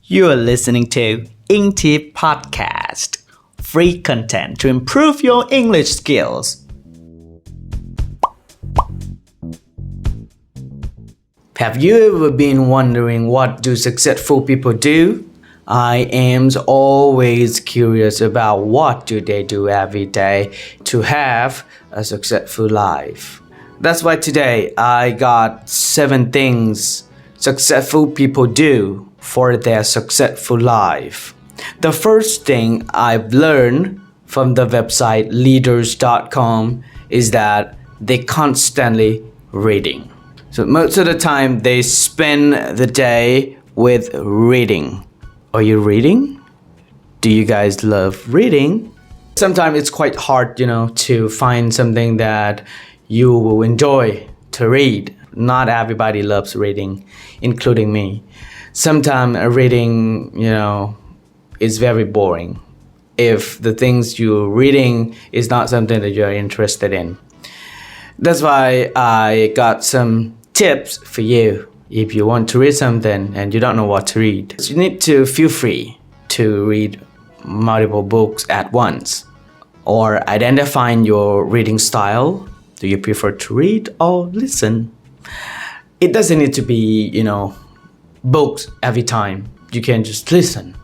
You are listening to ENGTEVE Podcast, free content to improve your English skills. Have you ever been wondering what do successful people do? I am always curious about what do they do every day to have a successful life. That's why today I got 7 things successful people do for their successful life. The first thing I've learned from the website leaders.com is that they constantly reading. So most of the time they spend the day with reading. Are you reading? Do you guys love reading? Sometimes it's quite hard, to find something that you will enjoy to read. Not everybody loves reading, including me. Sometimes reading, is very boring if the things you're reading is not something that you're interested in. That's why I got some tips for you. If you want to read something and you don't know what to read, you need to feel free to read multiple books at once or identifying your reading style. Do you prefer to read or listen? It doesn't need to be, books every time. You can just listen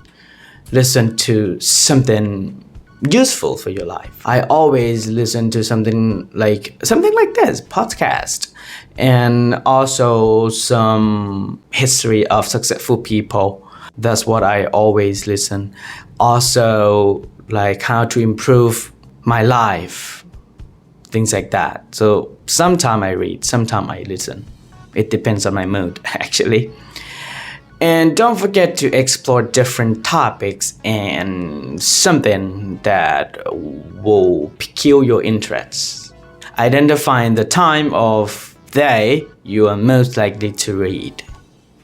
to something useful for your life. I always listen to something like this podcast, and also some history of successful people. That's what I always listen. Also, like how to improve my life, things like that. So sometimes I read, sometimes I listen. It depends on my mood, actually. And don't forget to explore different topics and something that will pique your interests. Identifying the time of day you are most likely to read.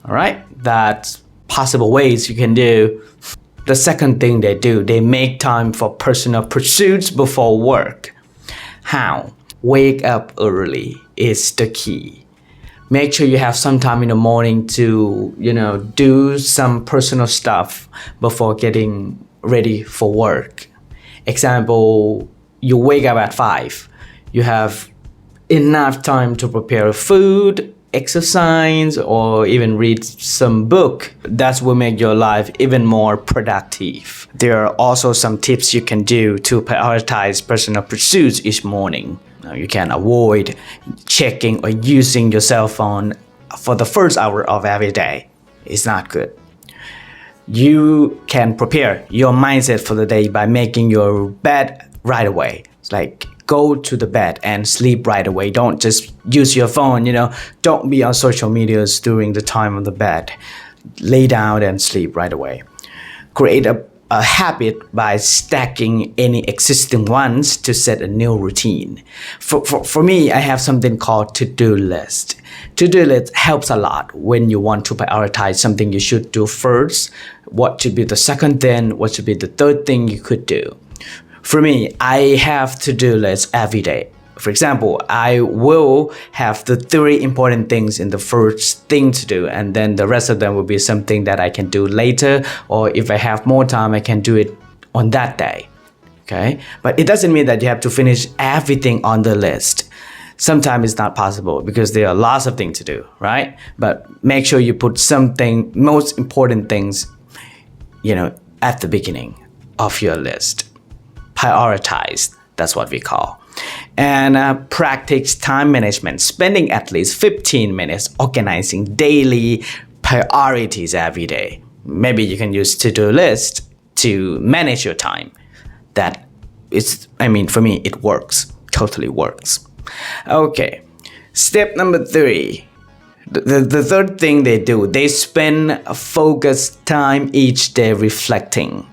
Alright? That's possible ways you can do. The second thing they do, they make time for personal pursuits before work. How? Wake up early is the key. Make sure you have some time in the morning to, do some personal stuff before getting ready for work. Example, you wake up at 5. You have enough time to prepare food, exercise, or even read some book. That will make your life even more productive. There are also some tips you can do to prioritize personal pursuits each morning. You can avoid checking or using your cell phone for the first hour of every day. It's not good. You can prepare your mindset for the day by making your bed right away. It's like go to the bed and sleep right away. Don't just use your phone, Don't be on social medias during the time of the bed. Lay down and sleep right away. Create a habit by stacking any existing ones to set a new routine. For me, I have something called to-do list. To-do list helps a lot when you want to prioritize something you should do first. What should be the second thing? What should be the third thing you could do? For me, I have to-do lists every day. For example, I will have the 3 important things in the first thing to do, and then the rest of them will be something that I can do later, or if I have more time, I can do it on that day. Okay? But it doesn't mean that you have to finish everything on the list. Sometimes it's not possible because there are lots of things to do, right? But make sure you put most important things, at the beginning of your list. Prioritized, that's what we call. And practice time management, spending at least 15 minutes organizing daily priorities every day. Maybe you can use to-do list to manage your time. For me, it works, totally works. Okay, step number 3. The third thing they do, they spend focused time each day reflecting.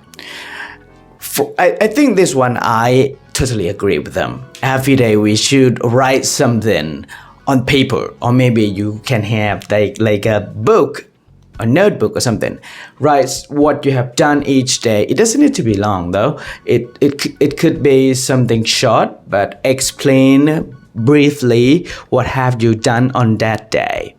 I think this one, I totally agree with them. Every day we should write something on paper, or maybe you can have like a book, a notebook or something. Write what you have done each day. It doesn't need to be long though. It could be something short, but explain briefly what have you done on that day.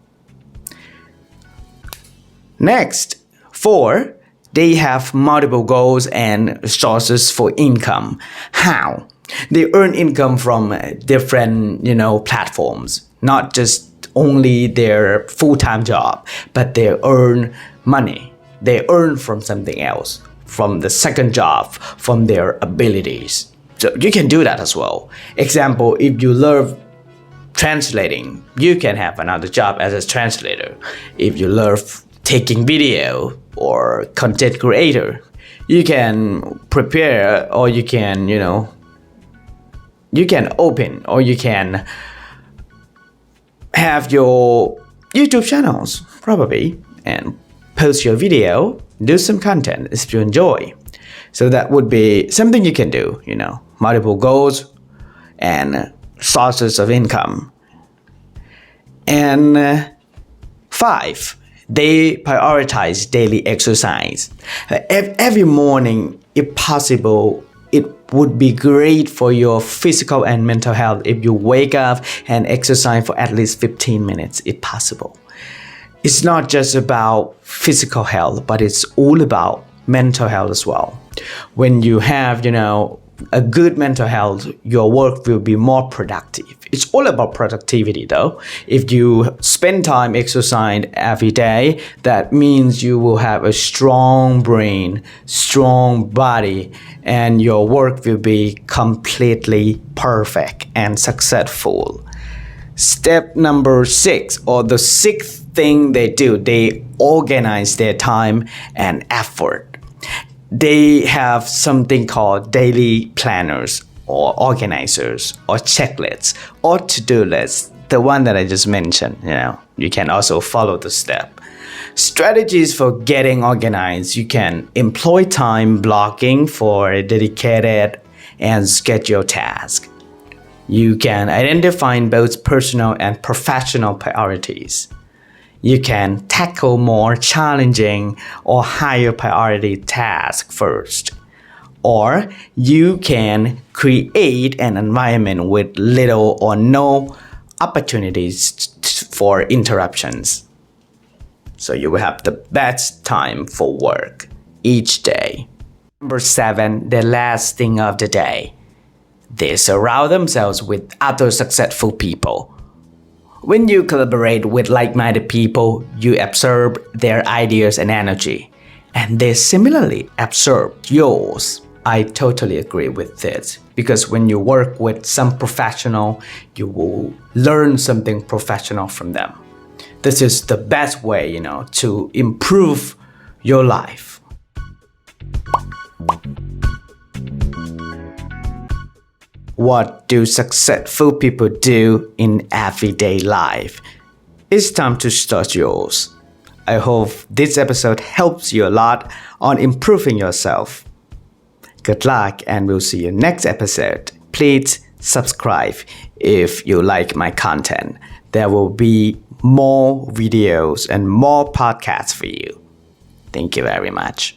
Next, 4. They have multiple goals and sources for income. How? They earn income from different, platforms, not just only their full-time job, but they earn money. They earn from something else, from the second job, from their abilities. So you can do that as well. Example, if you love translating, you can have another job as a translator. If you love taking video or content creator, you can prepare or you can, you can open or you can have your YouTube channels probably and post your video, do some content if you enjoy. So that would be something you can do, multiple goals and sources of income. And 5, they prioritize daily exercise. Every morning, if possible, it would be great for your physical and mental health if you wake up and exercise for at least 15 minutes, if possible. It's not just about physical health, but it's all about mental health as well. When you have, a good mental health, your work will be more productive. It's all about productivity though. If you spend time exercising every day, that means you will have a strong brain, strong body, and your work will be completely perfect and successful. Step number 6, or the 6th thing they do, they organize their time and effort. They have something called daily planners or organizers or checklists or to-do lists. The one that I just mentioned, you can also follow the step. Strategies for getting organized. You can employ time blocking for dedicated and scheduled tasks. You can identify both personal and professional priorities. You can tackle more challenging or higher priority tasks first. Or you can create an environment with little or no opportunities for interruptions. So you will have the best time for work each day. Number 7, the last thing of the day. They surround themselves with other successful people. When you collaborate with like-minded people, you absorb their ideas and energy, and they similarly absorb yours. I totally agree with this, because when you work with some professional, you will learn something professional from them. This is the best way, to improve your life. What do successful people do in everyday life? It's time to start yours. I hope this episode helps you a lot on improving yourself. Good luck, and we'll see you next episode. Please subscribe if you like my content. There will be more videos and more podcasts for you. Thank you very much.